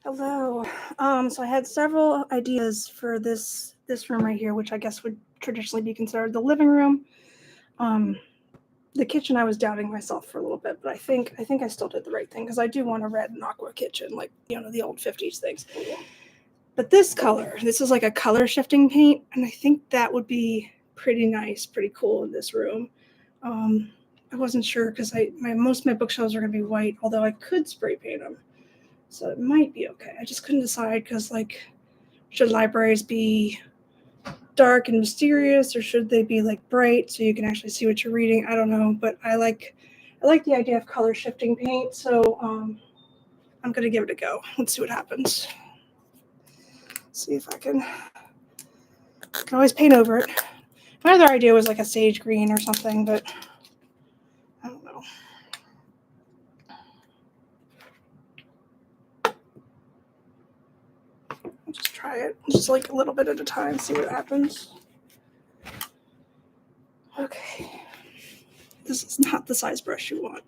Hello. So I had several ideas for this room right here, which I guess would traditionally be considered the living room. Um, the kitchen, I was doubting myself for a little bit, but I think I still did the right thing because I do want a red and aqua kitchen, like the old '50s things. But this color, this is like a color shifting paint, and I think that would be pretty nice, pretty cool in this room. I wasn't sure because most of my bookshelves are going to be white, although I could spray paint them. So it might be okay. I just couldn't decide because, should libraries be dark and mysterious, or should they be like bright so you can actually see what you're reading? I don't know, but I like the idea of color shifting paint. So I'm gonna give it a go. Let's see what happens. See if I can always paint over it. My other idea was like a sage green or something, but I don't know. I'll just try it, just like a little bit at a time, see what happens. Okay. This is not the size brush you want.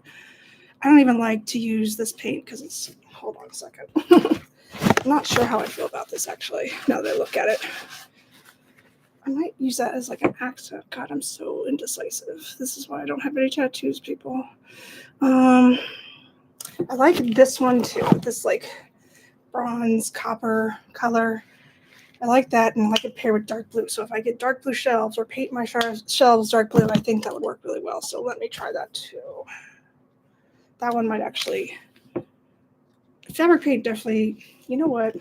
I don't even like to use this paint because it's, hold on a second. I'm not sure how I feel about this actually, now that I look at it. I might use that as like an accent. God, I'm so indecisive. This is why I don't have any tattoos, people. I like this one too, this like bronze copper color. I like that, and I like it paired with dark blue. So if I get dark blue shelves or paint my shelves dark blue, I think that would work really well. So let me try that too. That one might actually, fabric paint definitely, you know what?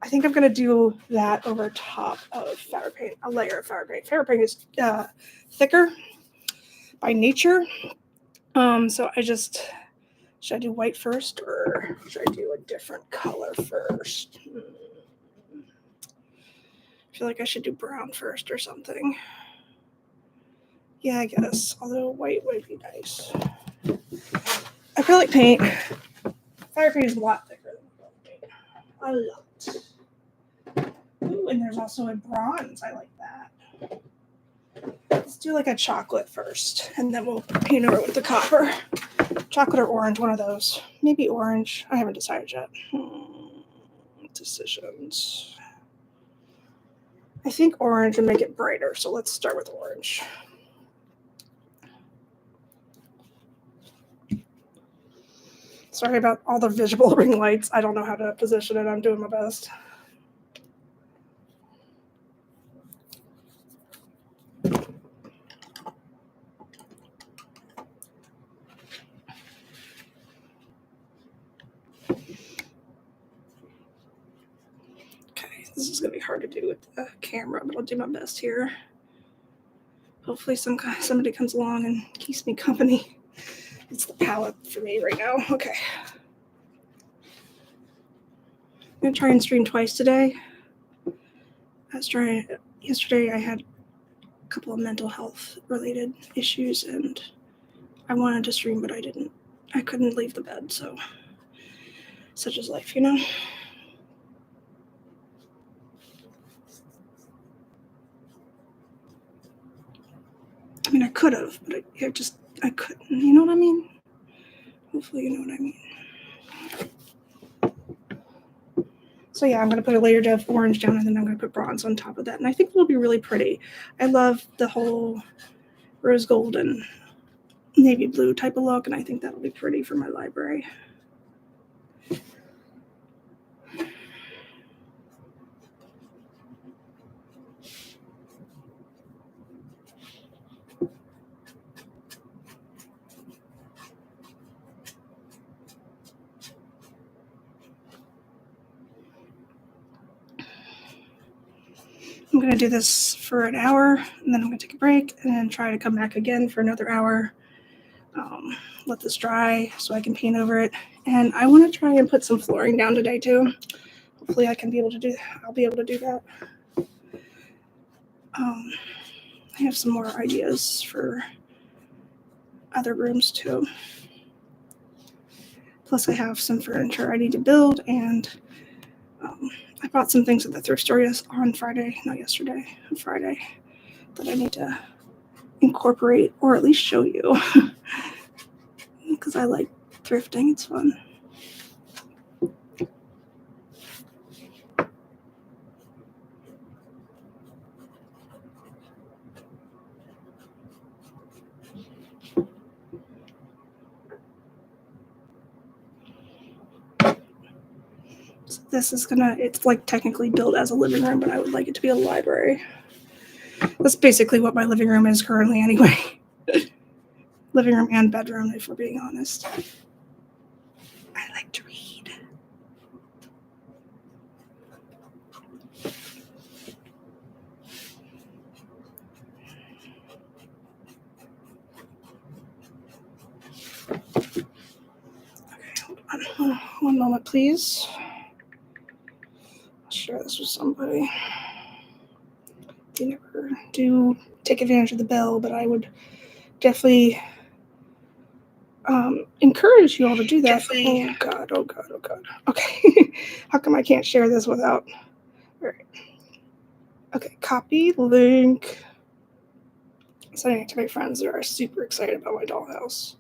I think I'm going to do that over top of fabric paint, a layer of fabric paint. Fabric paint is thicker by nature. So should I do white first or should I do a different color first? I feel like I should do brown first or something. Yeah, I guess. Although white would be nice. Acrylic paint. Fire paint is a lot thicker than acrylic paint. A lot. Ooh, and there's also a bronze. I like that. Let's do like a chocolate first, and then we'll paint over with the copper. Chocolate or orange, one of those. Maybe orange. I haven't decided yet. Decisions. I think orange would make it brighter, so let's start with orange. Sorry about all the visual ring lights. I don't know how to position it. I'm doing my best. Okay, this is going to be hard to do with the camera, but I'll do my best here. Hopefully somebody comes along and keeps me company. It's the palette for me right now. Okay. I'm going to try and stream twice today. Yesterday I had a couple of mental health related issues and I wanted to stream, but I didn't. I couldn't leave the bed, so such is life, you know? I mean, I could have, but I couldn't. You know what I mean? Hopefully you know what I mean. So yeah, I'm going to put a layer of orange down, and then I'm going to put bronze on top of that. And I think it'll be really pretty. I love the whole rose gold and navy blue type of look, and I think that'll be pretty for my library. I'm going to do this for an hour, and then I'm going to take a break, and then try to come back again for another hour. Let this dry so I can paint over it. And I want to try and put some flooring down today too. Hopefully I'll be able to do that. I have some more ideas for other rooms too. Plus I have some furniture I need to build, and I bought some things at the thrift store on Friday, not yesterday, on Friday, that I need to incorporate or at least show you because I like thrifting. It's fun. So this is it's like technically built as a living room, but I would like it to be a library. That's basically what my living room is currently anyway. Living room and bedroom, if we're being honest. I like to read. Okay, hold on. One moment, please. I'll share this with somebody. They never do take advantage of the bell, but I would definitely encourage you all to do that. Definitely. Oh God. Okay. How come I can't share this without? All right. Okay, copy link. Sending it to my friends that are super excited about my dollhouse.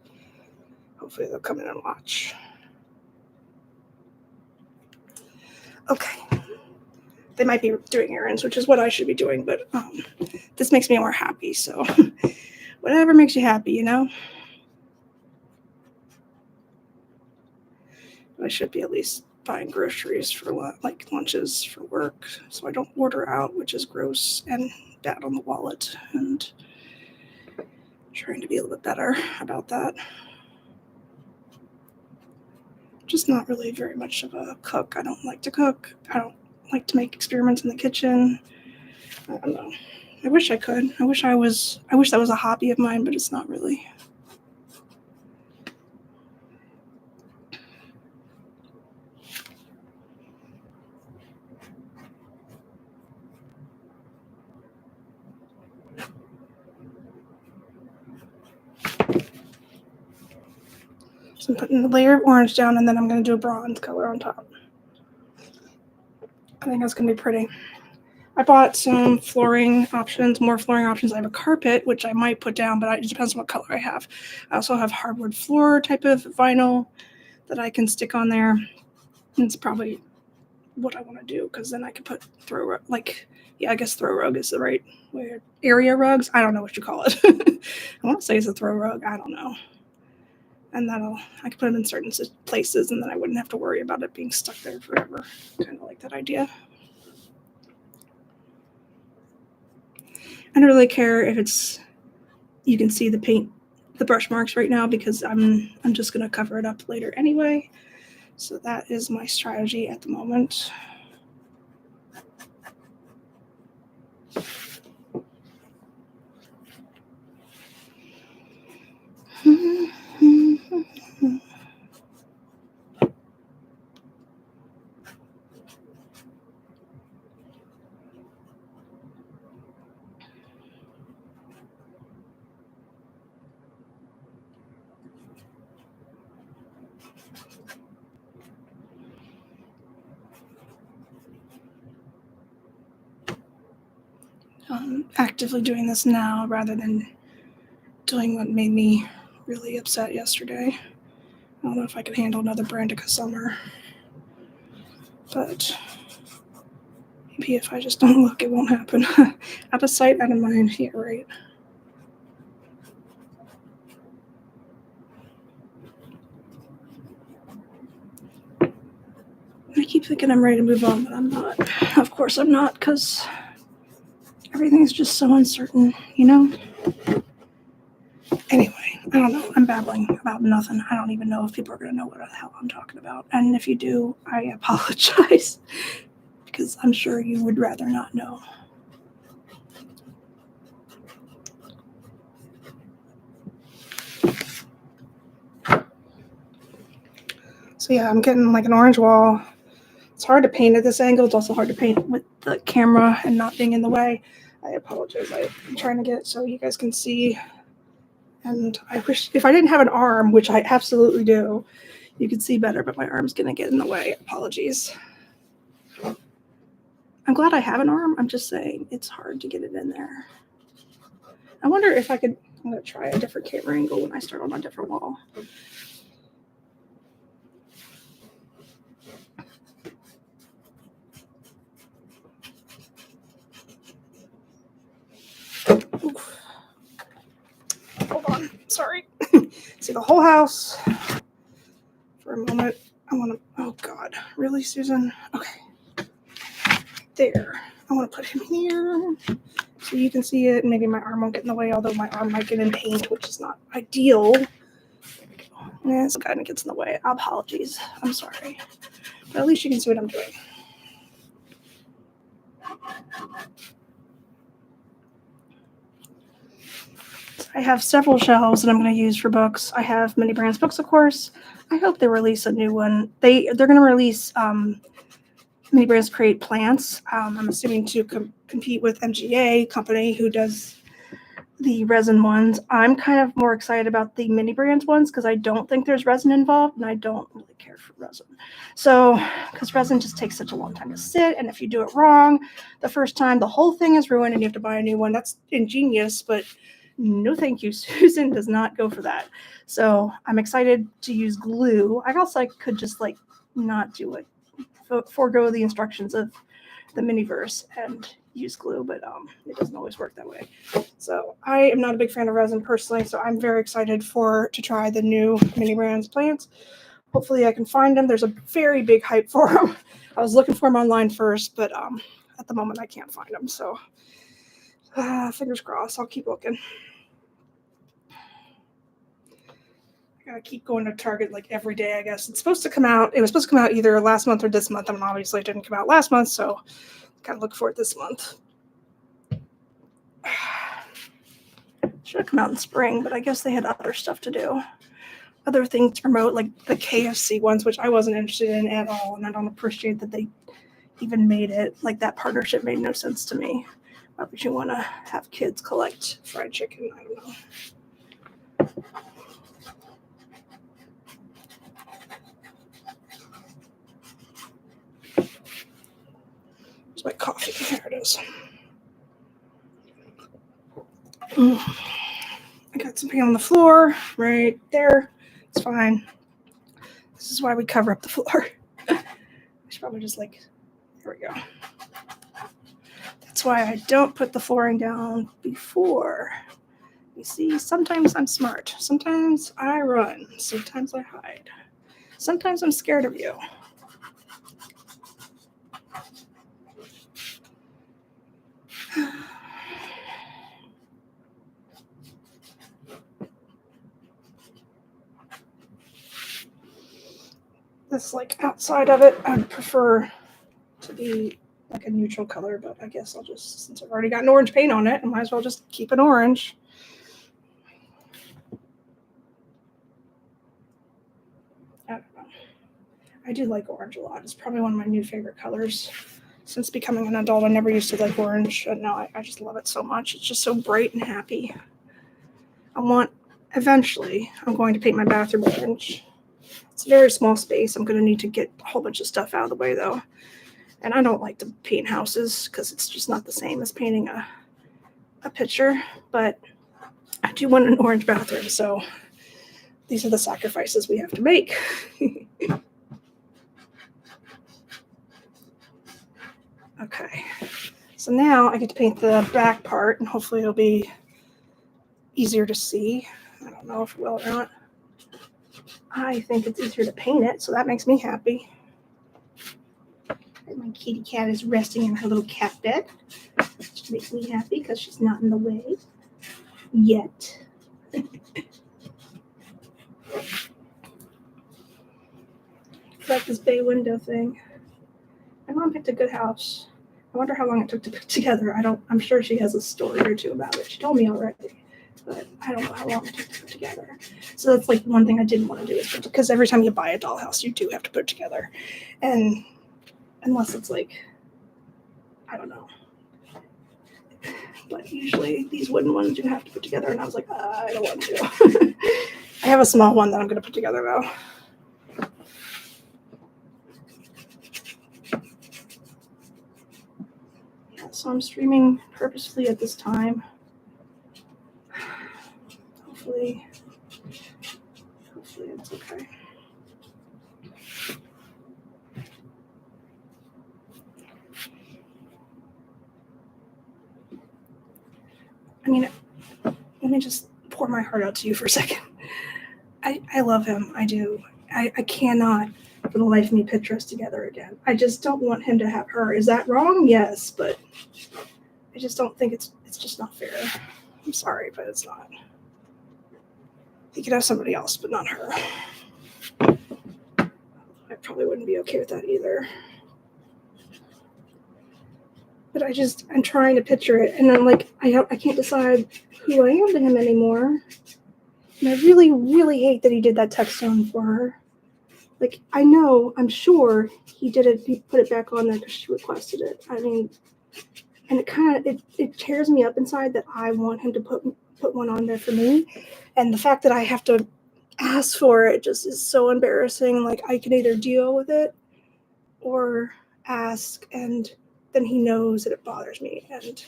Hopefully they'll come in and watch. Okay. They might be doing errands, which is what I should be doing, but this makes me more happy. So whatever makes you happy, you know? I should be at least buying groceries for lunches for work, so I don't order out, which is gross and bad on the wallet, and trying to be a little bit better about that. Just not really very much of a cook. I don't like to cook. I don't like to make experiments in the kitchen. I don't know. I wish I could. I wish that was a hobby of mine, but it's not really. So I'm putting a layer of orange down, and then I'm going to do a bronze color on top. I think that's going to be pretty. I bought some more flooring options. I have a carpet, which I might put down, but it depends on what color I have. I also have hardwood floor type of vinyl that I can stick on there. And it's probably what I want to do, because then I could put throw rug is the right way. Area rugs? I don't know what you call it. I want to say it's a throw rug. I don't know. And I could put them in certain places, and then I wouldn't have to worry about it being stuck there forever. Kind of like that idea. I don't really care if you can see the brush marks right now, because I'm just going to cover it up later anyway. So that is my strategy at the moment. Actively doing this now rather than doing what made me really upset yesterday. I don't know if I could handle another Brandica summer, but maybe if I just don't look, it won't happen. Out of sight, out of mind. Yeah, right. I keep thinking I'm ready to move on, but I'm not. Of course I'm not, because everything's just so uncertain, you know? Anyway, I don't know. I'm babbling about nothing. I don't even know if people are going to know what the hell I'm talking about. And if you do, I apologize, because I'm sure you would rather not know. So yeah, I'm getting like an orange wall. It's hard to paint at this angle. It's also hard to paint with the camera and not being in the way. I apologize. I'm trying to get it so you guys can see. And I wish, if I didn't have an arm, which I absolutely do, you could see better, but my arm's going to get in the way. Apologies. I'm glad I have an arm. I'm just saying it's hard to get it in there. I wonder if I'm going to try a different camera angle when I start on a different wall. Oof. Hold on. Sorry. See the whole house for a moment. oh God, really, Susan? Okay, there. I want to put him here so you can see it. Maybe my arm won't get in the way, although my arm might get in paint, which is not ideal. This kind of gets in the way. Apologies. I'm sorry. But at least you can see what I'm doing. I have several shelves that I'm going to use for books. I have Mini Brands books, of course. I hope they release a new one. They're going to release Mini Brands Create Plants. I'm assuming to compete with MGA company who does the resin ones. I'm kind of more excited about the Mini Brands ones because I don't think there's resin involved and I don't really care for resin. So, because resin just takes such a long time to sit, and if you do it wrong the first time, the whole thing is ruined and you have to buy a new one. That's ingenious, but no thank you. Susan does not go for that. So I'm excited to use glue. I also could just like not do it, forego the instructions of the Miniverse and use glue, but it doesn't always work that way. So I am not a big fan of resin personally, so I'm very excited to try the new Mini Brands plants. Hopefully I can find them. There's a very big hype for them. I was looking for them online first, but at the moment I can't find them. So fingers crossed. I'll keep looking. I gotta keep going to Target like every day, I guess. It's supposed to come out. It was supposed to come out either last month or this month, and obviously it didn't come out last month, so gotta look for it this month. Should have come out in spring, but I guess they had other stuff to do. Other things to promote, like the KFC ones, which I wasn't interested in at all, and I don't appreciate that they even made it. Like that partnership made no sense to me. Why would you want to have kids collect fried chicken? I don't know. It's my coffee. There it is. I got something on the floor right there. It's fine. This is why we cover up the floor. I should probably just there we go. That's why I don't put the flooring down before. You see, sometimes I'm smart. Sometimes I run. Sometimes I hide. Sometimes I'm scared of you. This outside of it, I'd prefer to be like a neutral color, but I guess I'll just, since I've already got an orange paint on it, I might as well just keep it orange. I don't know. I do like orange a lot. It's probably one of my new favorite colors. Since becoming an adult, I never used to like orange, and now I just love it so much. It's just so bright and happy. Eventually, I'm going to paint my bathroom orange. It's a very small space. I'm going to need to get a whole bunch of stuff out of the way, though. And I don't like to paint houses because it's just not the same as painting a picture. But I do want an orange bathroom, so these are the sacrifices we have to make. Okay. So now I get to paint the back part, and hopefully it'll be easier to see. I don't know if it will or not. I think it's easier to paint it, so that makes me happy. And my kitty cat is resting in her little cat bed, which makes me happy because she's not in the way yet. Like this bay window thing. My mom picked a good house. I wonder how long it took to put together. I'm sure she has a story or two about it. She told me already, but I don't know how long it took to put together. So that's like one thing I didn't want to do, is because every time you buy a dollhouse, you do have to put it together. And unless it's like, I don't know. But usually these wooden ones you have to put together, and I was like, I don't want to. I have a small one that I'm going to put together though. So I'm streaming purposefully at this time. Hopefully it's okay. I mean, let me just pour my heart out to you for a second. I love him. I do. I cannot for the life of me picture us together again. I just don't want him to have her. Is that wrong? Yes, but I just don't think it's just not fair. I'm sorry, but it's not. He could have somebody else, but not her. I probably wouldn't be okay with that either. But I'm trying to picture it, and I'm like, I can't decide who I am to him anymore. And I really, really hate that he did that text tone for her. Like, I'm sure he did it, he put it back on there because she requested it. I mean, and it tears me up inside that I want him to put one on there for me. And the fact that I have to ask for it just is so embarrassing. Like, I can either deal with it or ask, and then he knows that it bothers me. And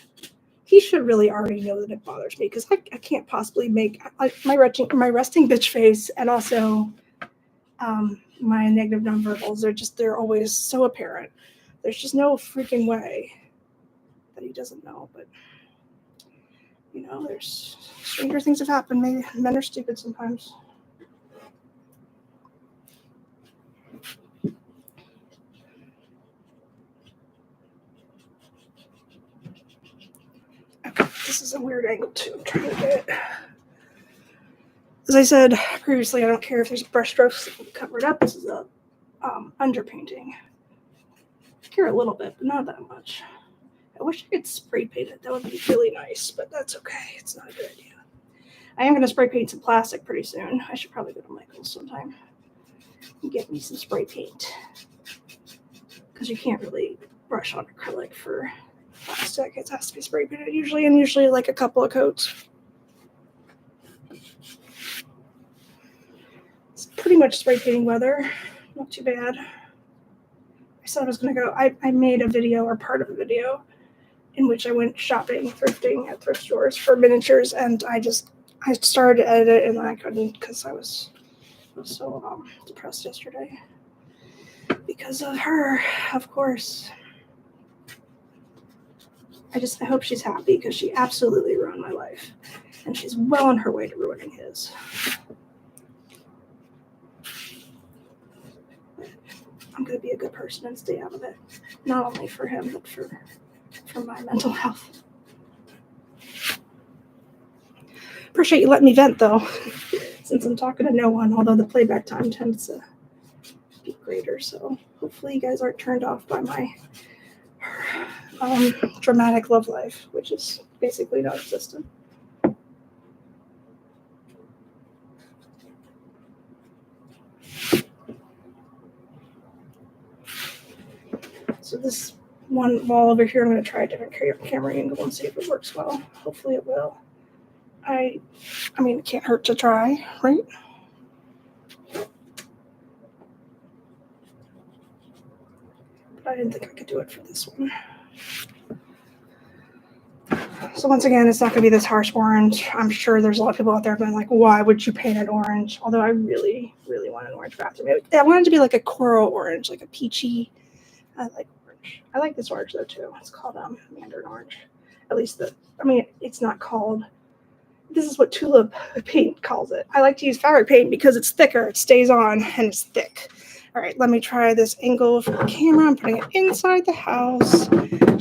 he should really already know that it bothers me, because I can't possibly make my resting bitch face and also my negative nonverbals. They're always so apparent. There's just no freaking way that he doesn't know. But there's stranger things have happened. Maybe men are stupid sometimes. Okay, this is a weird angle too. I'm trying to get it. As I said previously, I don't care if there's brush strokes covered up. This is a underpainting. I care a little bit, but not that much. I wish I could spray paint it. That would be really nice, but that's okay. It's not a good idea. I am going to spray paint some plastic pretty soon. I should probably go to Michael's sometime and get me some spray paint, because you can't really brush on acrylic for plastic. It has to be spray painted usually like a couple of coats. It's pretty much spray painting weather. Not too bad. I said I was going to go. I made a video, or part of a video, in which I went shopping, thrifting at thrift stores for miniatures, and I started to edit it, and then I couldn't because I was so depressed yesterday because of her, of course. I hope she's happy, because she absolutely ruined my life, and she's well on her way to ruining his. I'm going to be a good person and stay out of it, not only for him, but for my mental health. Appreciate you letting me vent, though, since I'm talking to no one, although the playback time tends to be greater. So hopefully you guys aren't turned off by my dramatic love life, which is basically non-existent. So this one wall over here, I'm going to try a different camera angle and see if it works well. Hopefully it will. I mean, it can't hurt to try, right? But I didn't think I could do it for this one. So once again, it's not going to be this harsh orange. I'm sure there's a lot of people out there being like, why would you paint it orange? Although I really, really want an orange bathroom. I want it to be like a coral orange, like a peachy. I like orange. I like this orange though too. It's called mandarin orange. At least it's not called. This is what tulip paint calls it. I like to use fabric paint because it's thicker. It stays on and it's thick. All right, let me try this angle for the camera. I'm putting it inside the house,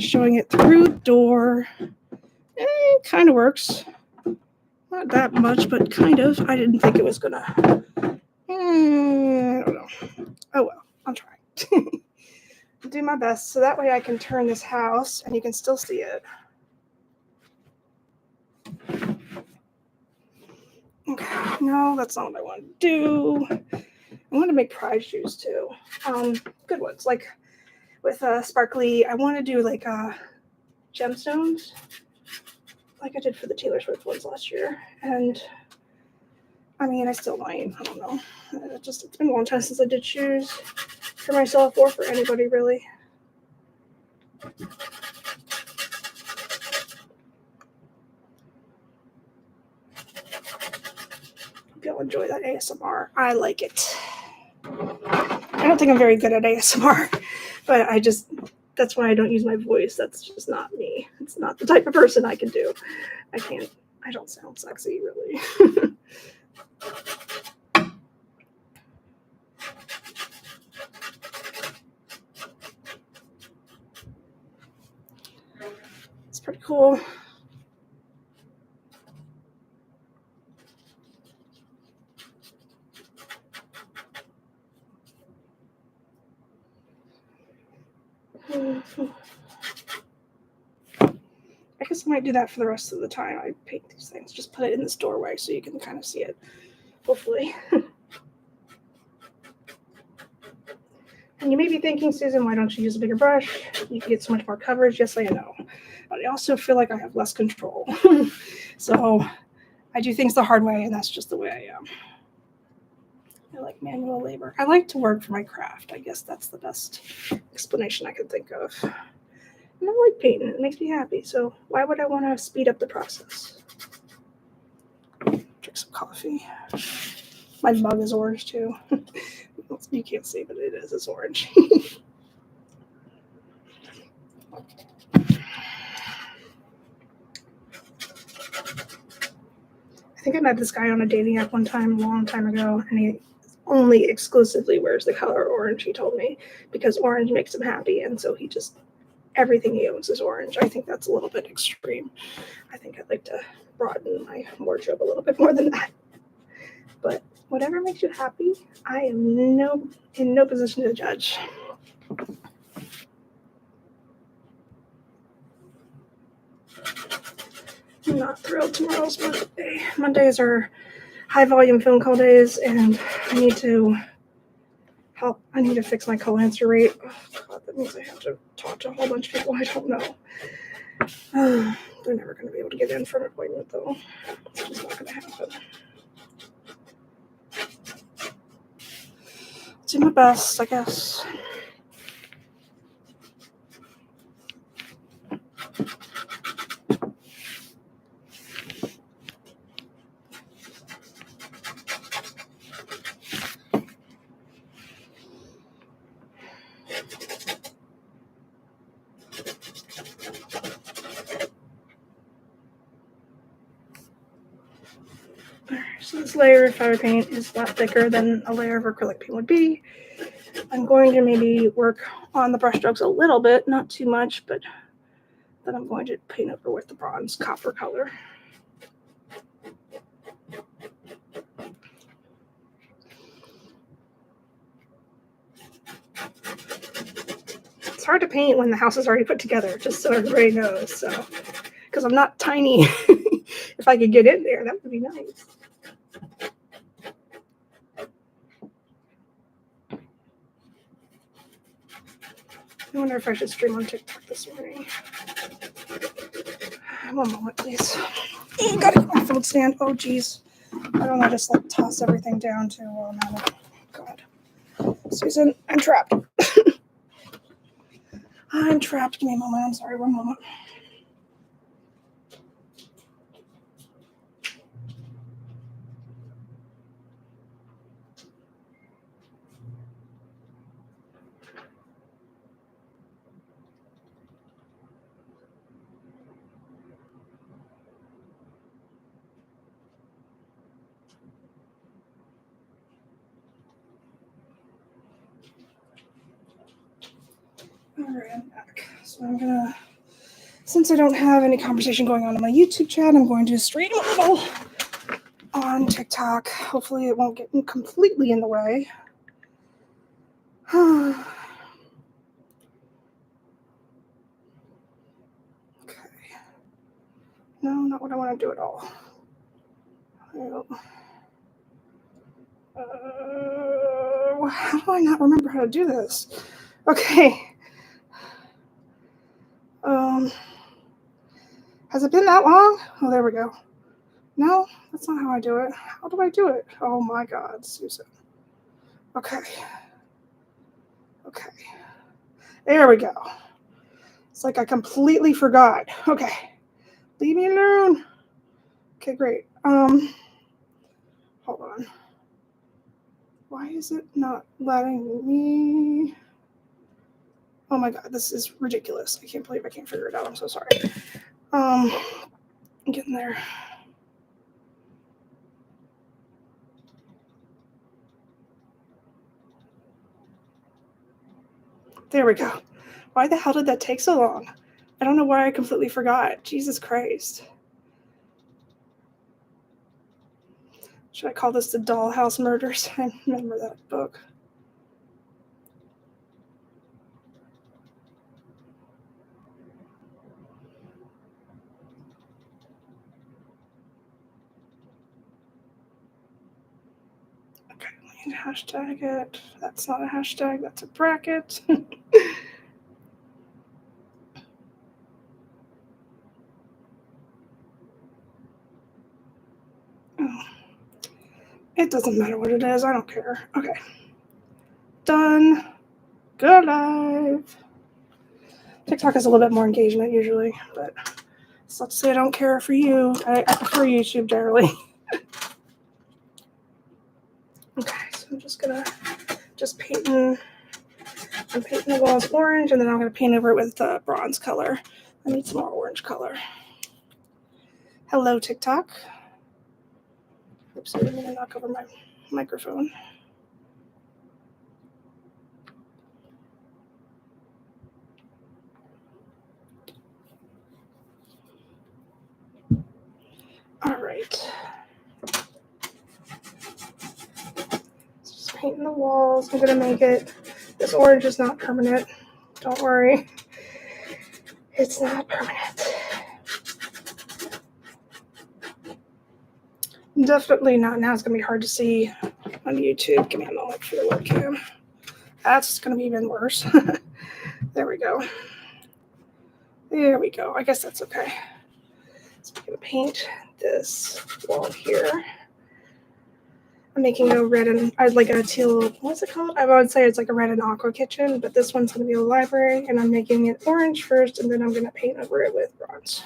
showing it through the door. It kind of works. Not that much, but kind of. I didn't think it was gonna. I don't know. Oh well, I'll try. I'll do my best so that way I can turn this house and you can still see it. Okay, no, that's not what I want to do. I want to make prize shoes too. Good ones, like with sparkly. I want to do like gemstones, like I did for the Taylor Swift ones last year. And I still might. I don't know. It's been a long time since I did shoes for myself or for anybody really. Hope y'all enjoy that ASMR. I like it. I don't think I'm very good at ASMR, but that's why I don't use my voice. That's just not me. It's not the type of person I can do. I don't sound sexy really. pretty cool. I guess I might do that for the rest of the time I paint these things. Just put it in this doorway so you can kind of see it, hopefully. And you may be thinking, Susan, why don't you use a bigger brush? You can get so much more coverage. Yes, I know. But I also feel like I have less control. So I do things the hard way, and that's just the way I am. I like manual labor. I like to work for my craft. I guess that's the best explanation I could think of. And I like painting. It makes me happy. So why would I want to speed up the process? Drink some coffee. My mug is orange too. You can't see, but it is. It's orange. I think I met this guy on a dating app one time, a long time ago, and he only exclusively wears the color orange, he told me, because orange makes him happy, and so he just, everything he owns is orange. I think that's a little bit extreme. I think I'd like to broaden my wardrobe a little bit more than that. But whatever makes you happy, I am in no position to judge. I'm not thrilled tomorrow's Monday. Mondays are high volume phone call days, and I need to fix my call answer rate. Oh God, that means I have to talk to a whole bunch of people I don't know. They're never going to be able to get in for an appointment, though. It's just not going to happen. Do my best, I guess. So this layer of powder paint is a lot thicker than a layer of acrylic paint would be. I'm going to maybe work on the brush strokes a little bit, not too much, but then I'm going to paint over with the bronze copper color. It's hard to paint when the house is already put together, just so everybody knows. So, because I'm not tiny. If I could get in there, that would be nice. I wonder if I should stream on TikTok this morning. One moment, please. Gotta get my food stand. Oh, geez. I don't want to just toss everything down to now. God. Susan, I'm trapped. I'm trapped. Give me a moment. I'm sorry. One moment. Alright, I'm back. So I'm gonna, since I don't have any conversation going on my YouTube chat, I'm going to stream a little on TikTok. Hopefully it won't get completely in the way. Okay. No, not what I want to do at all. How do I not remember how to do this? Okay. Has it been that long? Oh, there we go. No, that's not how I do it. How do I do it? Oh my God, Susan. Okay. There we go. It's like I completely forgot. Okay. Leave me alone. Okay, great. Hold on. Why is it not letting me? Oh my God, this is ridiculous. I can't believe I can't figure it out. I'm so sorry. I'm getting there. There we go. Why the hell did that take so long? I don't know why I completely forgot. Jesus Christ. Should I call this the Dollhouse Murders? I remember that book. Okay, let me hashtag it. That's not a hashtag, that's a bracket. Oh. It doesn't matter what it is. I don't care. Okay. Done. Go live. TikTok has a little bit more engagement usually, but it's not to say I don't care for you. I prefer YouTube generally. Okay, so I'm just gonna I'm painting the walls orange, and then I'm gonna paint over it with bronze color. I need some more orange color. Hello, TikTok. Oops, I didn't mean to knock over my microphone. All right. Just painting the walls. I'm gonna make it. This orange is not permanent. Don't worry. It's not permanent. Definitely not now. It's gonna be hard to see on YouTube. Give me a moment for the webcam. That's gonna be even worse. There we go. There we go. I guess that's okay. So I'm gonna paint this wall here. I'm making a red and I'd like a teal. What's it called? I would say it's like a red and aqua kitchen, but this one's gonna be a library, and I'm making it orange first, and then I'm gonna paint over it with bronze.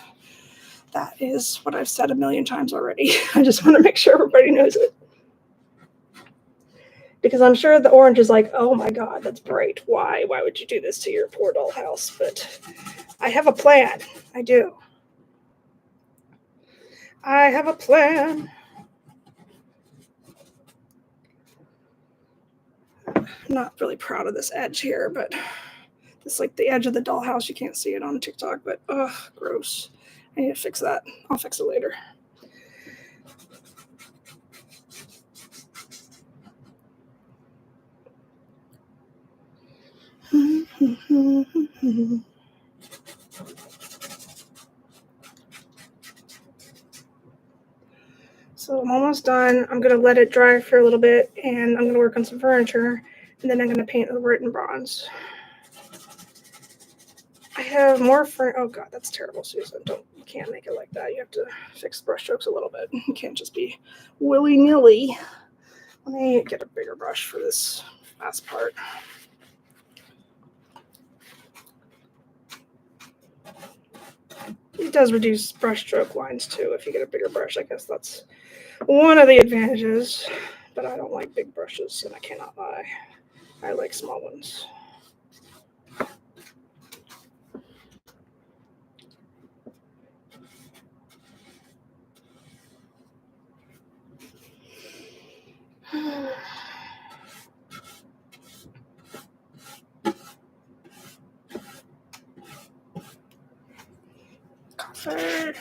That is what I've said a million times already. I just want to make sure everybody knows it. Because I'm sure the orange is like, oh my God, that's bright. Why? Why would you do this to your poor dollhouse? But I have a plan. I do. I have a plan. I'm not really proud of this edge here, but it's like the edge of the dollhouse. You can't see it on TikTok, but ugh, gross. I need to fix that. I'll fix it later. So I'm almost done. I'm going to let it dry for a little bit, and I'm going to work on some furniture, and then I'm going to paint over it in bronze. I have more oh God, that's terrible, Susan. You can't make it like that. You have to fix brush strokes a little bit. You can't just be willy-nilly. Let me get a bigger brush for this last part. It does reduce brush stroke lines too if you get a bigger brush. I guess that's one of the advantages, but I don't like big brushes, and I cannot lie. I like small ones. Coffee.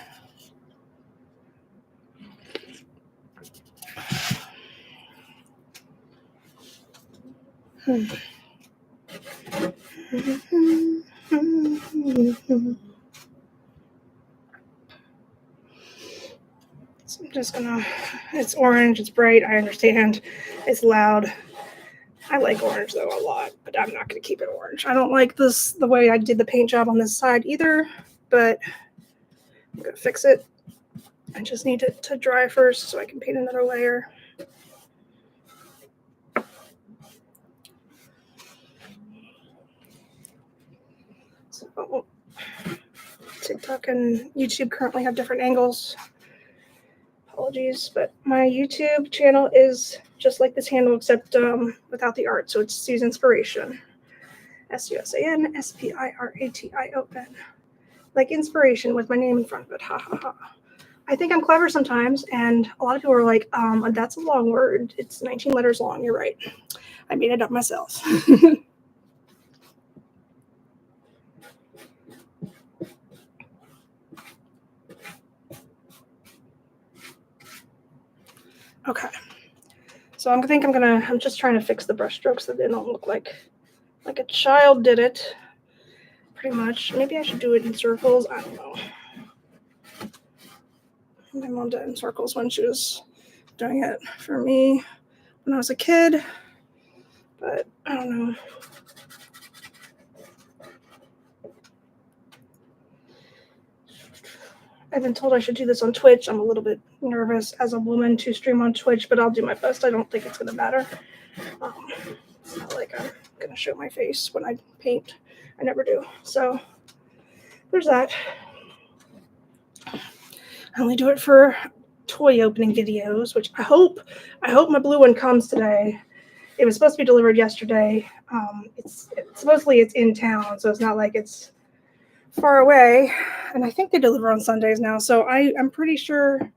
So I'm just gonna, it's orange, it's bright, I understand, it's loud. I like orange though a lot, but I'm not gonna keep it orange. I don't like this, the way I did the paint job on this side either, but I'm gonna fix it. I just need it to dry first so I can paint another layer. So TikTok and YouTube currently have different angles. Apologies, but my YouTube channel is just like this handle except without the art. So it's Susanspiration. Susanspiration. Like inspiration with my name in front of it. Ha ha ha. I think I'm clever sometimes, and a lot of people are like, that's a long word. It's 19 letters long. You're right. I made it up myself. So I'm just trying to fix the brush strokes so they don't look like a child did it. Pretty much. Maybe I should do it in circles. I don't know. My mom did it in circles when she was doing it for me when I was a kid. But I don't know. I've been told I should do this on Twitch. I'm a little bit nervous as a woman to stream on Twitch, but I'll do my best. I don't think it's going to matter. It's not like I'm going to show my face when I paint. I never do. So there's that. I only do it for toy opening videos, which I hope my blue one comes today. It was supposed to be delivered yesterday. Supposedly it's in town, so it's not like it's far away. And I think they deliver on Sundays now, so I'm pretty sure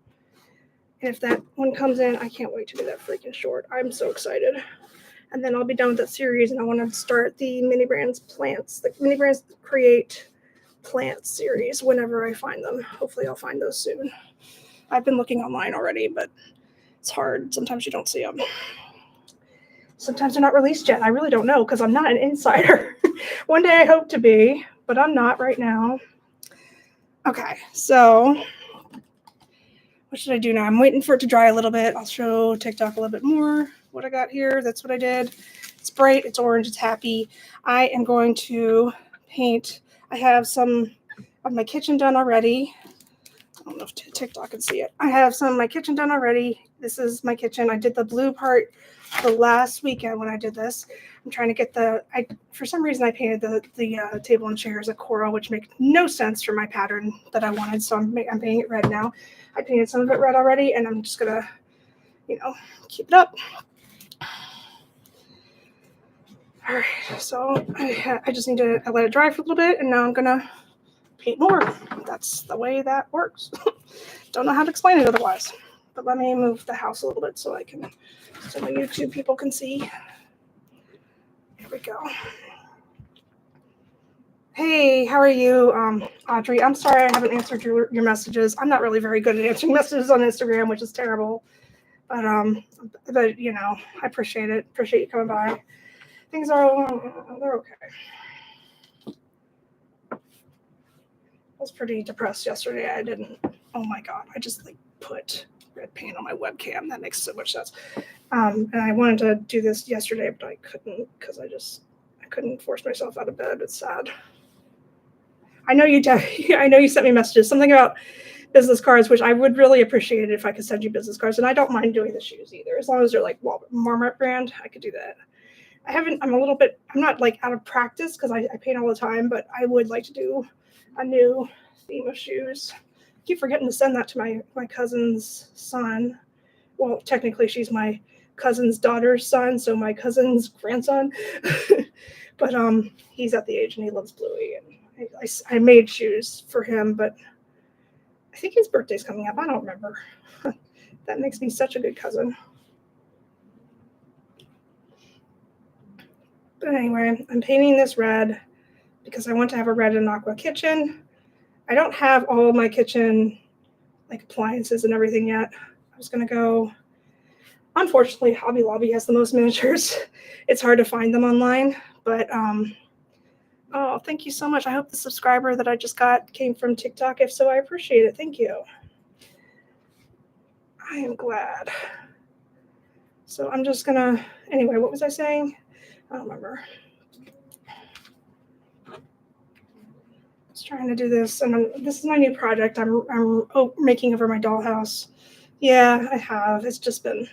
if that one comes in, I can't wait to do that freaking short. I'm so excited. And then I'll be done with that series, and I want to start the Mini Brands Create Plants series whenever I find them. Hopefully I'll find those soon. I've been looking online already, but it's hard. Sometimes you don't see them. Sometimes they're not released yet. I really don't know because I'm not an insider. One day I hope to be, but I'm not right now. Okay, so what should I do now? I'm waiting for it to dry a little bit. I'll show TikTok a little bit more what I got here. That's what I did. It's bright, it's orange, it's happy. I am going to paint. I have some of my kitchen done already. I don't know if TikTok can see it. I have some of my kitchen done already. This is my kitchen. I did the blue part the last weekend when I did this. I'm trying to get for some reason I painted the table and chairs a coral, which makes no sense for my pattern that I wanted. So I'm painting it red now. I painted some of it red already, and I'm just gonna, keep it up. All right, so I just need to let it dry for a little bit, and now I'm gonna paint more. That's the way that works. Don't know how to explain it otherwise. But let me move the house a little bit so my YouTube people can see. Here we go. Hey, how are you, Audrey? I'm sorry I haven't answered your messages. I'm not really very good at answering messages on Instagram, which is terrible. But I appreciate it. Appreciate you coming by. Things they're okay. I was pretty depressed yesterday. Oh my God, I just put red paint on my webcam. That makes so much sense. And I wanted to do this yesterday, but I couldn't because I couldn't force myself out of bed. It's sad. I know you sent me messages, something about business cards, which I would really appreciate it if I could send you business cards. And I don't mind doing the shoes either, as long as they're Walmart brand. I could do that. I'm not out of practice because I paint all the time, but I would like to do a new theme of shoes. I keep forgetting to send that to my cousin's son. Well, technically she's my cousin's daughter's son, so my cousin's grandson. But he's at the age and he loves Bluey, and I made shoes for him, but I think his birthday's coming up. I don't remember. That makes me such a good cousin. But anyway, I'm painting this red because I want to have a red and aqua kitchen. I don't have all my kitchen appliances and everything yet. I was going to go. Unfortunately, Hobby Lobby has the most miniatures. It's hard to find them online, but oh, thank you so much. I hope the subscriber that I just got came from TikTok. If so, I appreciate it. Thank you. I am glad. So I'm just gonna, anyway, what was I saying? I don't remember. I was trying to do this, and this is my new project. I'm making over my dollhouse. Yeah, I have. It's just been,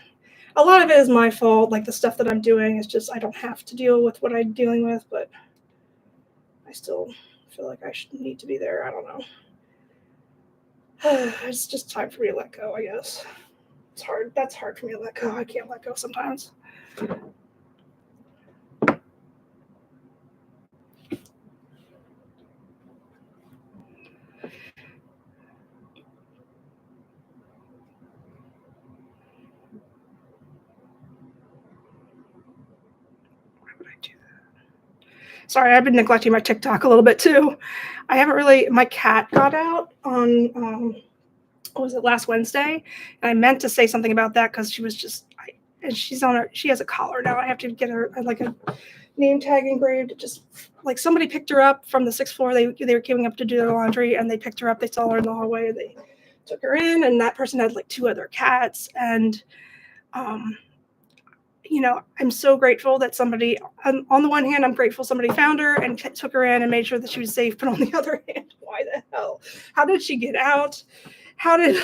a lot of it is my fault. The stuff that I'm doing is just, I don't have to deal with what I'm dealing with, but I still feel like I need to be there. I don't know. It's just time for me to let go, I guess. It's hard. That's hard for me to let go. I can't let go sometimes. Sorry, I've been neglecting my TikTok a little bit too. I haven't really, my cat got out on, what was it, last Wednesday? And I meant to say something about that because she was just, and she has a collar now. I have to get her like a name tag engraved. Just like somebody picked her up from the 6th floor. They were coming up to do their laundry, and they picked her up. They saw her in the hallway. They took her in, and that person had like 2 other cats. And I'm so grateful that somebody, on the one hand, I'm grateful somebody found her and took her in and made sure that she was safe. But on the other hand, why the hell? How did she get out? How did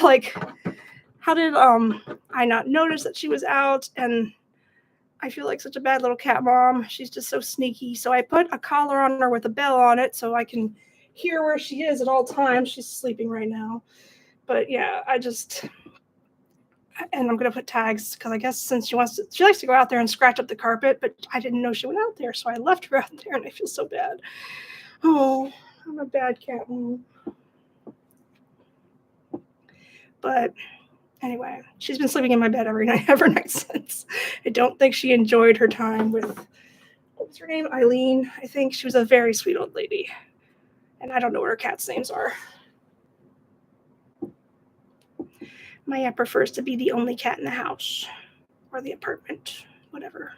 I not notice that she was out? And I feel like such a bad little cat mom. She's just so sneaky. So I put a collar on her with a bell on it so I can hear where she is at all times. She's sleeping right now. But yeah, and I'm going to put tags because I guess since she likes to go out there and scratch up the carpet, but I didn't know she went out there. So I left her out there and I feel so bad. Oh, I'm a bad cat mom. But anyway, she's been sleeping in my bed every night since. I don't think she enjoyed her time with, what was her name? Eileen. I think she was a very sweet old lady. And I don't know what her cats' names are. Maya prefers to be the only cat in the house or the apartment, whatever.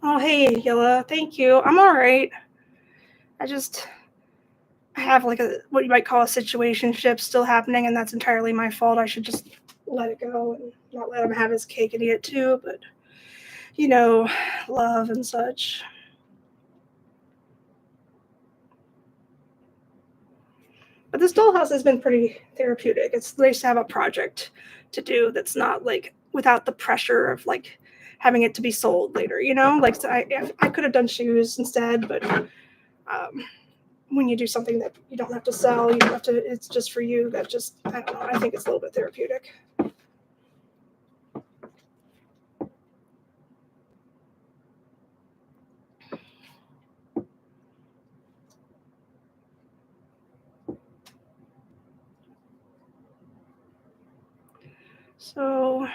Oh, hey, Yella. Thank you. I'm all right. I have like what you might call a situationship still happening, and that's entirely my fault. I should just let it go and not let him have his cake and eat it too. But, love and such. But this dollhouse has been pretty therapeutic. It's nice to have a project to do that's not like without the pressure of like having it to be sold later, Like so I could have done shoes instead, but when you do something that you don't have to sell, it's just for you. That just, I don't know. I think it's a little bit therapeutic. So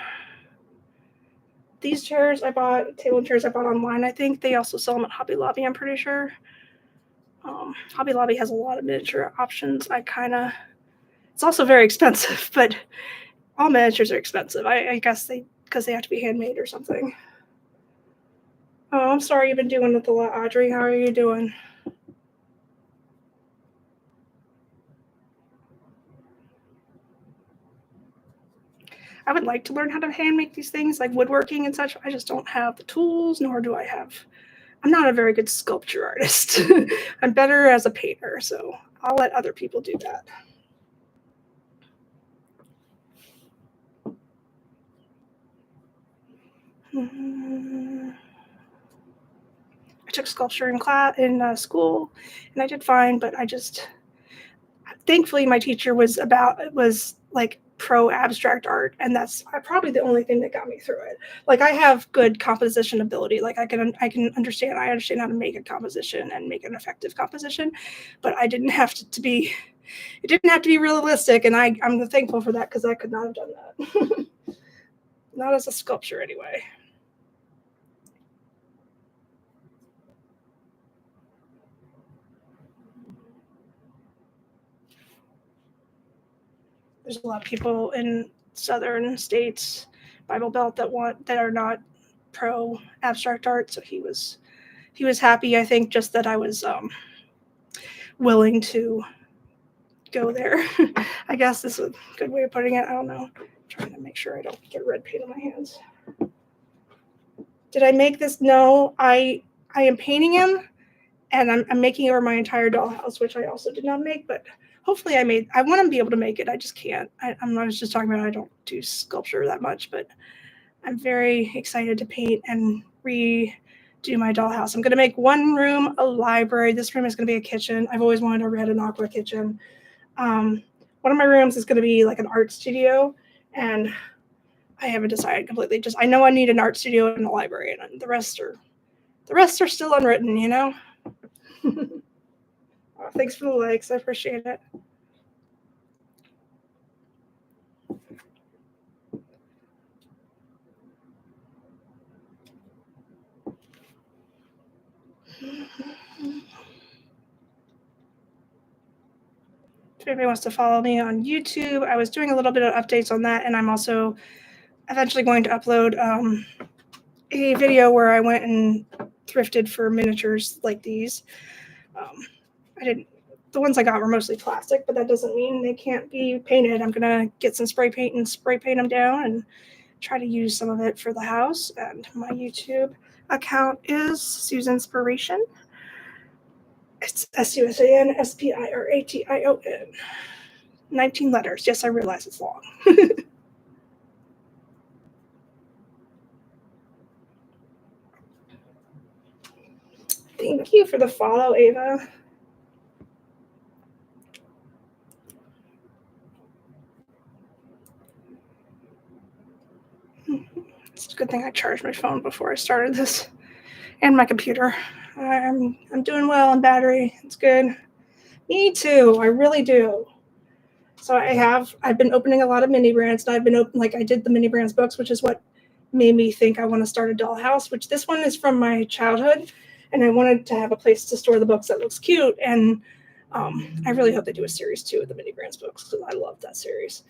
these chairs table and chairs I bought online. I think they also sell them at Hobby Lobby, I'm pretty sure. Hobby Lobby has a lot of miniature options. It's also very expensive, but all miniatures are expensive. I guess because they have to be handmade or something. Oh, I'm sorry you've been doing it a lot, Audrey. How are you doing? I would like to learn how to hand make these things, like woodworking and such. I just don't have the tools, nor do I have. I'm not a very good sculpture artist. I'm better as a painter, so I'll let other people do that. I took sculpture in school, and I did fine, but thankfully my teacher was like pro abstract art, and that's probably the only thing that got me through it. Like I have good composition ability. Like I understand how to make a composition and make an effective composition, but I didn't have to be. It didn't have to be realistic, and I'm thankful for that because I could not have done that. Not as a sculpture, anyway. There's a lot of people in southern states, Bible Belt, that are not pro abstract art. So he was happy. I think just that I was willing to go there. I guess this is a good way of putting it. I don't know. I'm trying to make sure I don't get red paint on my hands. Did I make this? No, I am painting him, and I'm making over my entire dollhouse, which I also did not make, but hopefully I want to be able to make it. I just can't. I was just talking about I don't do sculpture that much, but I'm very excited to paint and redo my dollhouse. I'm going to make one room a library. This room is going to be a kitchen. I've always wanted a red and aqua kitchen. One of my rooms is going to be like an art studio, and I haven't decided completely. Just I know I need an art studio and a library, and the rest are still unwritten, Oh, thanks for the likes. I appreciate it. If anybody wants to follow me on YouTube, I was doing a little bit of updates on that, and I'm also eventually going to upload a video where I went and thrifted for miniatures like these. The ones I got were mostly plastic, but that doesn't mean they can't be painted. I'm gonna get some spray paint and spray paint them down and try to use some of it for the house. And my YouTube account is Susanspiration. It's SUSANSPIRATION. 19 letters. Yes, I realize it's long. Thank you for the follow, Ava. It's a good thing I charged my phone before I started this, and my computer. I'm doing well on battery. It's good. Me too. I really do. So I've been opening a lot of mini brands, and I've been I did the mini brands books, which is what made me think I want to start a dollhouse, which this one is from my childhood, and I wanted to have a place to store the books that looks cute. And I really hope they do a series 2 of the mini brands books, because I love that series.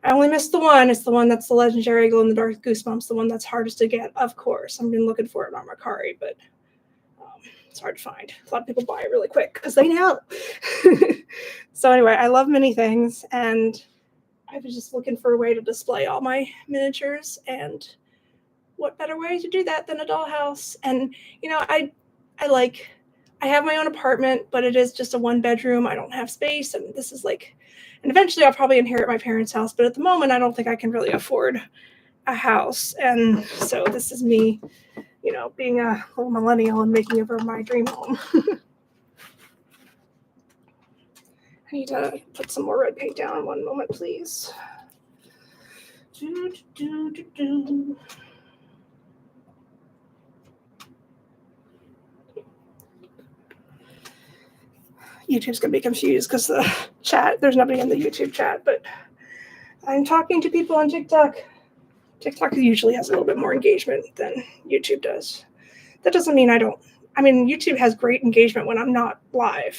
I only missed the one. It's the one that's the legendary Glow in the Dark Goosebumps, the one that's hardest to get, of course. I've been looking for it on Mercari, but it's hard to find. A lot of people buy it really quick because they know. So anyway, I love many things, and I was just looking for a way to display all my miniatures, and what better way to do that than a dollhouse? And I have my own apartment, but it is just a 1-bedroom. I don't have space, and this is and eventually I'll probably inherit my parents' house, but at the moment I don't think I can really afford a house. And so this is me, being a little millennial and making over my dream home. I need to put some more red paint down. One moment, please. YouTube's going to be confused because there's nobody in the YouTube chat, but I'm talking to people on TikTok. TikTok usually has a little bit more engagement than YouTube does. That doesn't mean YouTube has great engagement when I'm not live.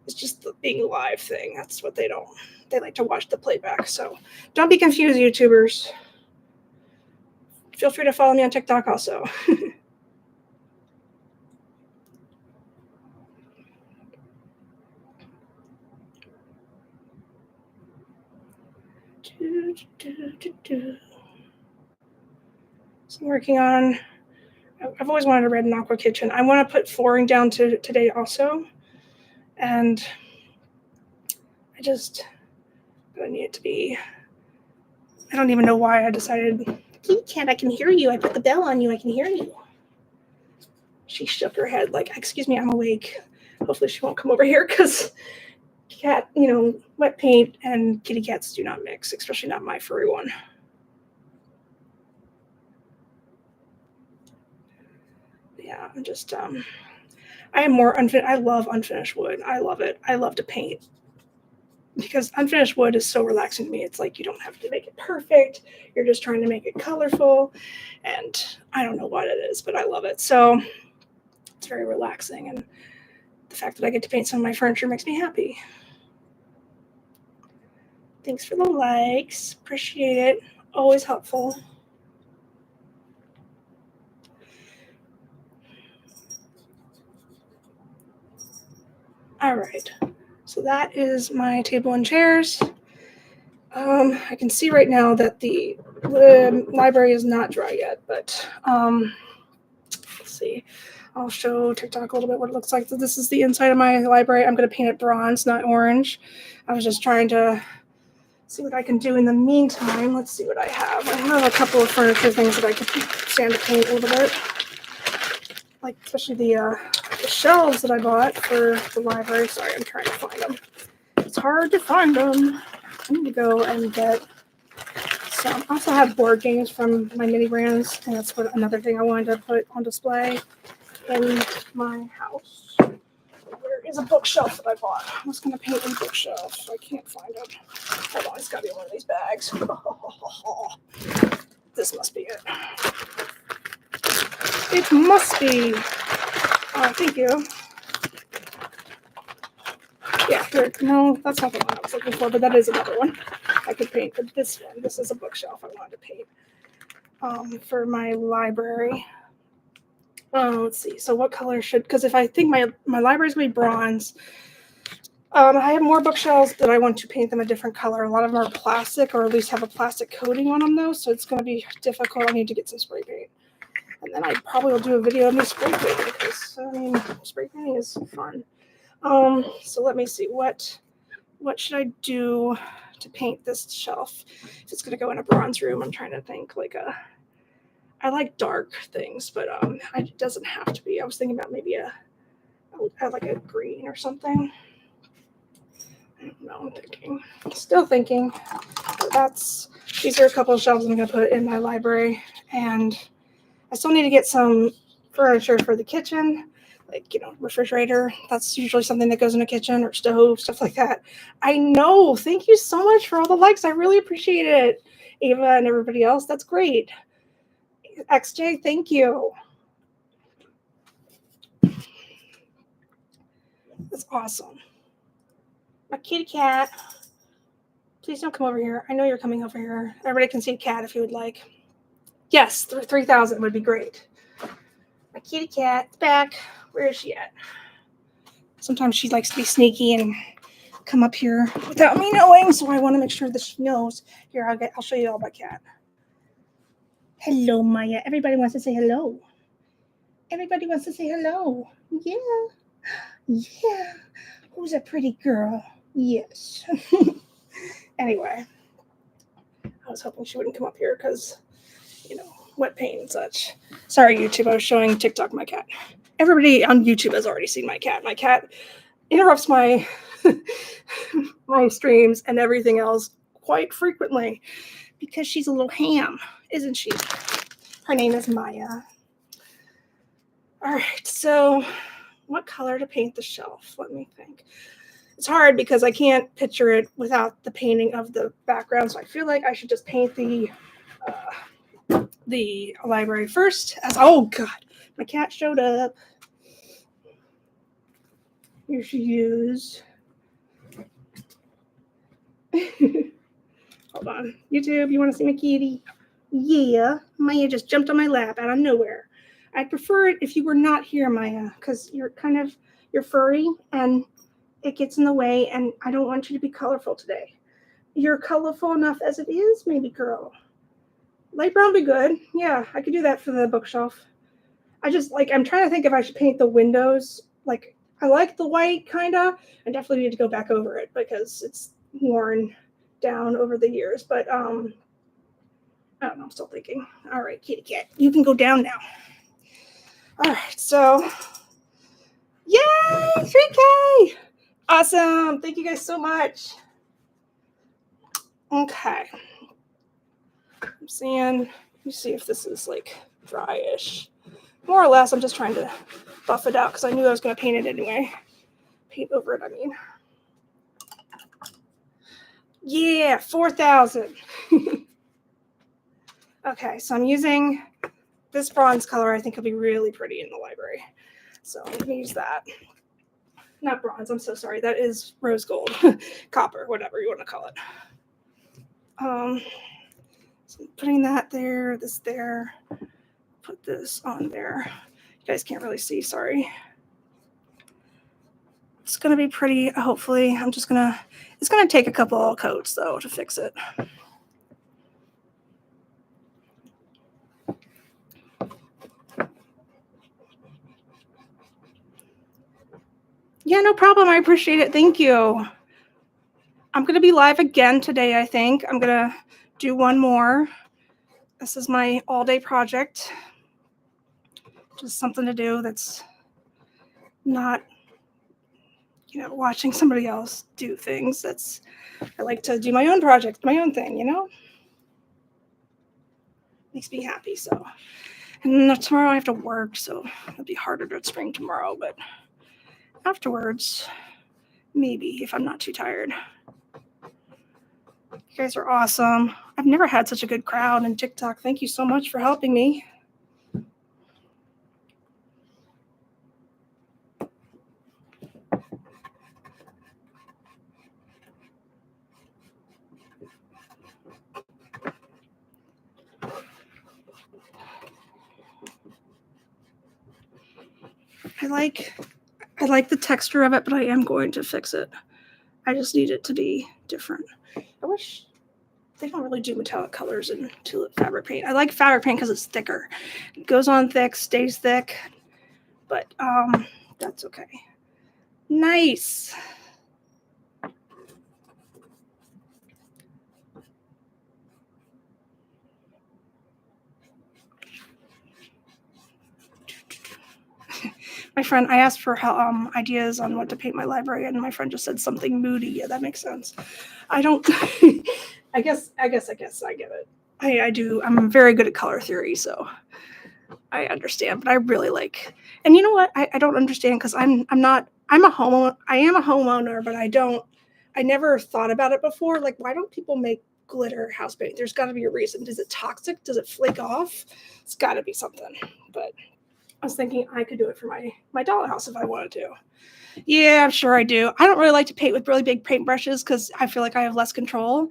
It's just the being live thing. That's what they like to watch the playback. So don't be confused, YouTubers. Feel free to follow me on TikTok also. So I'm working on, I've always wanted a red and aqua kitchen. I want to put flooring down today also. And I just need it to be, I don't even know why I decided, kitty cat, I can hear you. I put the bell on you. I can hear you. She shook her head like, excuse me, I'm awake. Hopefully she won't come over here because cat, wet paint and kitty cats do not mix, especially not my furry one. Yeah, I'm just, I am more unfinished. I love unfinished wood. I love it. I love to paint because unfinished wood is so relaxing to me. It's like you don't have to make it perfect. You're just trying to make it colorful. And I don't know what it is, but I love it. So it's very relaxing. And the fact that I get to paint some of my furniture makes me happy. Thanks for the likes. Appreciate it. Always helpful. All right. So that is my table and chairs. I can see right now that the library is not dry yet, but let's see. I'll show TikTok a little bit what it looks like. So this is the inside of my library. I'm going to paint it bronze, not orange. I was just trying to see what I can do in the meantime. Let's see what I have. I have a couple of furniture things that I could stand to paint a little bit. Like especially the shelves that I bought for the library. Sorry, I'm trying to find them. It's hard to find them. I need to go and get some. I also have board games from my mini brands, and that's another thing I wanted to put on display in my house. There is a bookshelf that I bought. I was going to paint a bookshelf. I can't find it. Hold on, it's got to be one of these bags. This must be it. It must be. Oh, thank you. Yeah, No, that's not the one I was looking for, but that is another one I could paint. But this one, this is a bookshelf I wanted to paint for my library. Let's see. So what color should? Because if I think my library's gonna be bronze. I have more bookshelves, but I want to paint them a different color. A lot of them are plastic, or at least have a plastic coating on them, though, so it's going to be difficult. I need to get some spray paint. And then I probably will do a video of me spray painting, because, I mean, spray painting is fun. So let me see. What should I do to paint this shelf? If it's going to go in a bronze room, I'm trying to think I like dark things, but it doesn't have to be. I was thinking about maybe like a green or something. I don't know, still thinking. These are a couple of shelves I'm going to put in my library, and I still need to get some furniture for the kitchen, like, refrigerator. That's usually something that goes in a kitchen, or stove, stuff like that. I know. Thank you so much for all the likes. I really appreciate it, Ava and everybody else. That's great. XJ, thank you. That's awesome. My kitty cat. Please don't come over here. I know you're coming over here. Everybody can see cat if you would like. Yes, 3,000 would be great. My kitty cat's back. Where is she at? Sometimes she likes to be sneaky and come up here without me knowing, so I want to make sure that she knows. Here, I'll show you all my cat. Hello, Maya. Everybody wants to say hello. Everybody wants to say hello. Yeah. Yeah. Who's a pretty girl? Yes. Anyway, I was hoping she wouldn't come up here because, wet paint and such. Sorry, YouTube. I was showing TikTok my cat. Everybody on YouTube has already seen my cat. My cat interrupts my my streams and everything else quite frequently because she's a little ham, isn't she? Her name is Maya. All right, so what color to paint the shelf? Let me think. It's hard because I can't picture it without the painting of the background, so I feel like I should just paint the library first. Oh God, my cat showed up. Here she is. Hold on, YouTube. You want to see my kitty? Yeah, Maya just jumped on my lap out of nowhere. I'd prefer it if you were not here, Maya, because you're furry and it gets in the way, and I don't want you to be colorful today. You're colorful enough as it is, maybe, girl. Light brown would be good. Yeah, I could do that for the bookshelf. I'm trying to think if I should paint the windows. I like the white, kind of. I definitely need to go back over it because it's worn down over the years. But, I don't know. I'm still thinking. All right, kitty cat, you can go down now. All right, so, yay, 3K. Awesome. Thank you guys so much. Okay. I'm seeing, let me see if this is dryish. More or less, I'm just trying to buff it out because I knew I was going to paint it anyway. Paint over it, I mean. Yeah, 4,000. Okay, so I'm using this bronze color. I think it'll be really pretty in the library. So I'm going to use that. Not bronze, I'm so sorry. That is rose gold. Copper, whatever you want to call it. So I'm putting that there, this there. Put this on there. You guys can't really see, sorry. It's going to be pretty, hopefully. It's going to take a couple of coats, though, to fix it. Yeah, no problem. I appreciate it. Thank you. I'm going to be live again today, I think. I'm going to do one more. This is my all-day project. Just something to do that's not, watching somebody else do things. I like to do my own project, my own thing, Makes me happy, so. And tomorrow I have to work, so it'll be harder to spring tomorrow, but afterwards, maybe, if I'm not too tired. You guys are awesome. I've never had such a good crowd in TikTok. Thank you so much for helping me. I like the texture of it, but I am going to fix it. I just need it to be different. I wish they don't really do metallic colors in tulip fabric paint. I like fabric paint because it's thicker. It goes on thick, stays thick, but that's okay. Nice. My friend, I asked for ideas on what to paint my library, and my friend just said something moody. Yeah, that makes sense. I don't. I guess I get it. I do. I'm very good at color theory, so I understand. But I really like. And you know what? I don't understand because I'm not. I'm a homeowner. I am a homeowner, but I don't. I never thought about it before. Like, why don't people make glitter house paint? There's got to be a reason. Is it toxic? Does it flake off? It's got to be something. But I was thinking I could do it for my dollhouse if I wanted to. Yeah, I'm sure I do. I don't really like to paint with really big paint brushes because I feel like I have less control.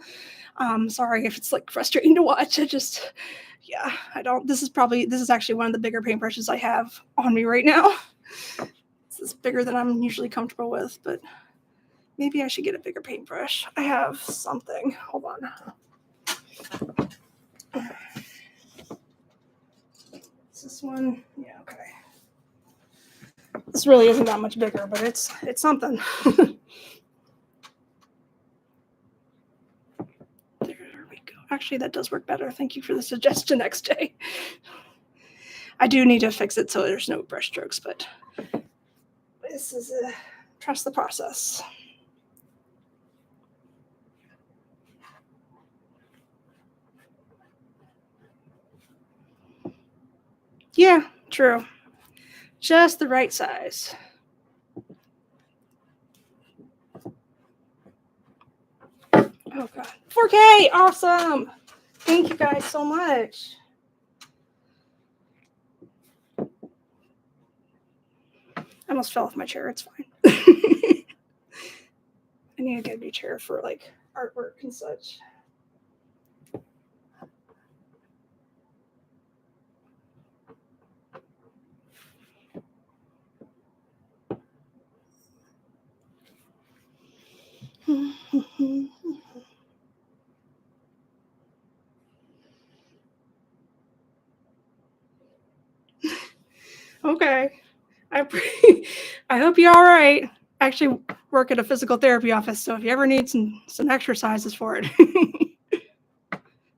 Sorry if it's like frustrating to watch. Yeah, I don't. This is actually one of the bigger paintbrushes I have on me right now. This is bigger than I'm usually comfortable with, but maybe I should get a bigger paintbrush. I have something. Hold on. Is this one? Yeah, okay. This really isn't that much bigger, but it's something. There we go. Actually, that does work better. Thank you for the suggestion next day. I do need to fix it so there's no brush strokes, but this is trust the process. Yeah, true. Just the right size. Oh god. 4K! Awesome! Thank you guys so much. I almost fell off my chair. It's fine. I need to get a new chair for like artwork and such. Okay. I hope you're all right. I actually work at a physical therapy office, so if you ever need some exercises for it.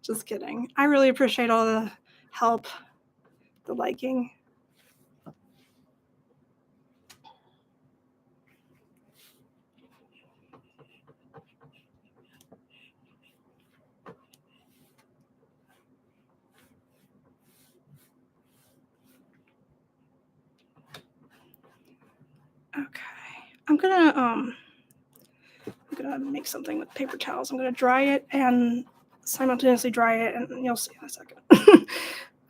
Just kidding. I really appreciate all the help, the liking. Okay. I'm gonna make something with paper towels. I'm gonna dry it and simultaneously dry it, and you'll see in a second.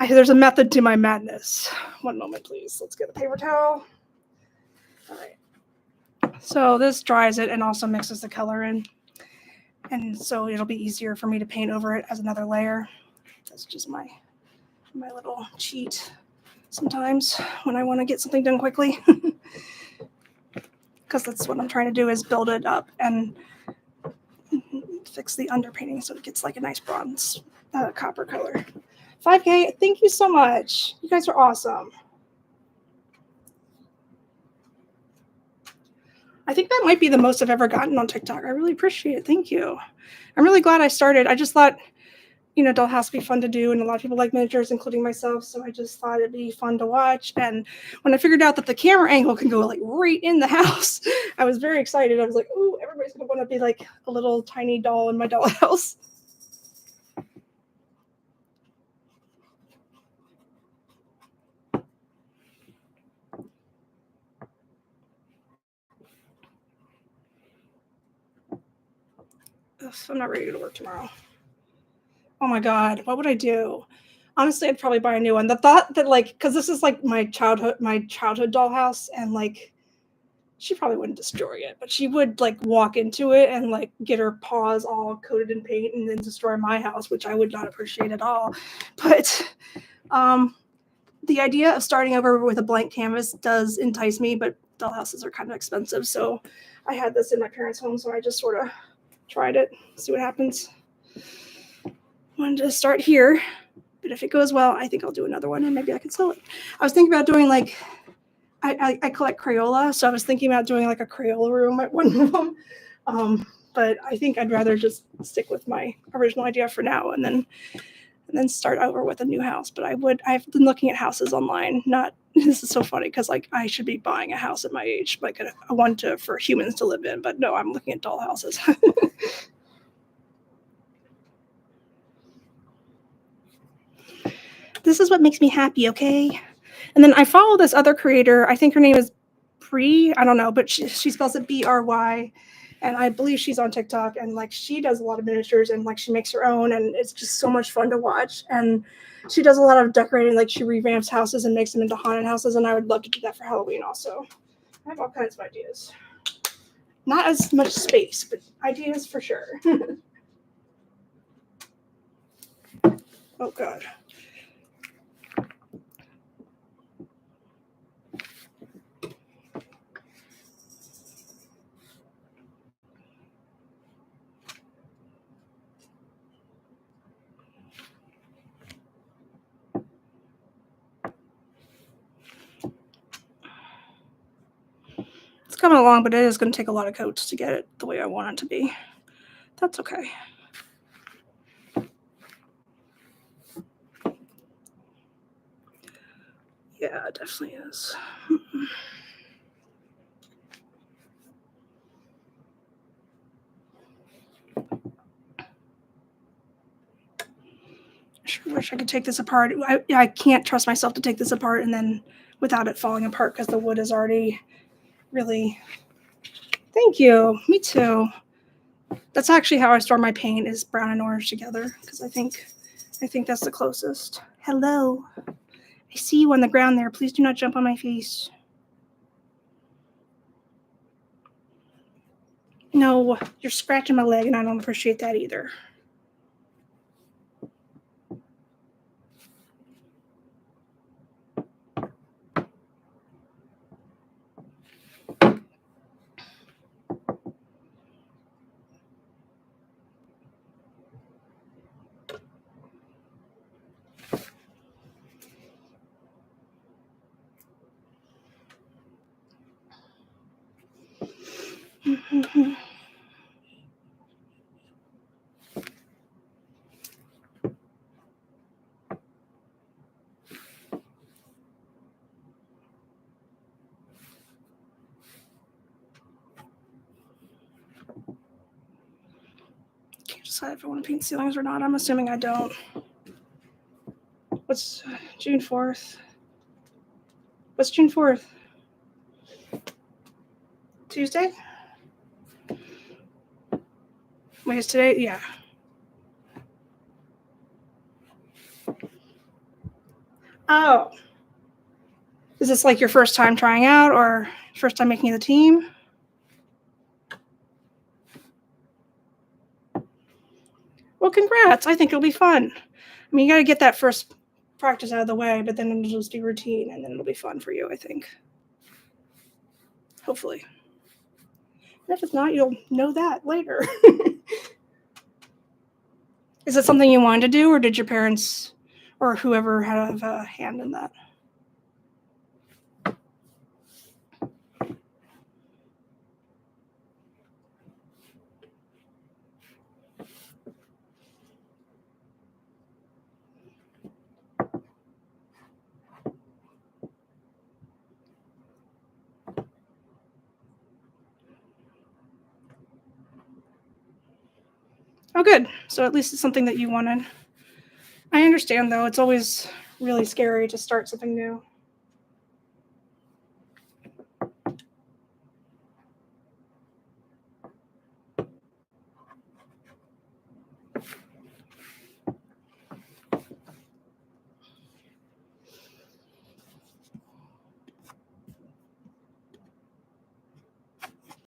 There's a method to my madness. One moment, please. Let's get a paper towel. All right. So this dries it and also mixes the color in, and so it'll be easier for me to paint over it as another layer. That's just my little cheat sometimes when I want to get something done quickly. Because that's what I'm trying to do, is build it up and fix the underpainting so it gets like a nice bronze copper color. 5K, thank you so much. You guys are awesome. I think that might be the most I've ever gotten on TikTok. I really appreciate it. Thank you. I'm really glad I started. I just thought, Dollhouse would be fun to do, and a lot of people like miniatures, including myself. So I just thought it'd be fun to watch. And when I figured out that the camera angle can go like right in the house, I was very excited. I was like, "Ooh, everybody's gonna want to be like a little tiny doll in my dollhouse." Ugh, I'm not ready to go to work tomorrow. Oh my god, what would I do? Honestly, I'd probably buy a new one. The thought that because this is like my childhood dollhouse, and like she probably wouldn't destroy it, but she would like walk into it and like get her paws all coated in paint and then destroy my house, which I would not appreciate at all. But the idea of starting over with a blank canvas does entice me, but dollhouses are kind of expensive. So I had this in my parents' home, so I just sort of tried it, see what happens. Wanted to start here, but if it goes well, I think I'll do another one and maybe I can sell it. I was thinking about doing like, I collect Crayola, so I was thinking about doing like a Crayola room at one of them. But I think I'd rather just stick with my original idea for now and then start over with a new house. But I've been looking at houses online. This is so funny because like I should be buying a house at my age, like a one for humans to live in. But no, I'm looking at doll houses. This is what makes me happy, okay? And then I follow this other creator. I think her name is Brie. I don't know, but she spells it Bry. And I believe she's on TikTok. And like she does a lot of miniatures and like she makes her own. And it's just so much fun to watch. And she does a lot of decorating. Like she revamps houses and makes them into haunted houses. And I would love to do that for Halloween also. I have all kinds of ideas. Not as much space, but ideas for sure. Oh, God. It's coming along, but it is going to take a lot of coats to get it the way I want it to be. That's okay. Yeah, it definitely is. I sure wish I could take this apart. I can't trust myself to take this apart and then without it falling apart because the wood is already really... Thank you. Me too. That's actually how I store my paint, is brown and orange together because I think that's the closest. Hello. I see you on the ground there. Please do not jump on my face. No, you're scratching my leg and I don't appreciate that either. Can't decide if I want to paint ceilings or not. I'm assuming I don't. What's June 4th? What's June 4th? Tuesday? Wait, is today? Yeah. Oh. Is this like your first time trying out or first time making the team? Well, congrats. I think it'll be fun. I mean, you got to get that first practice out of the way, but then it'll just be routine and then it'll be fun for you, I think. Hopefully. And if it's not, you'll know that later. Is it something you wanted to do, or did your parents or whoever have a hand in that? Oh, good. So at least it's something that you wanted. I understand, though. It's always really scary to start something new.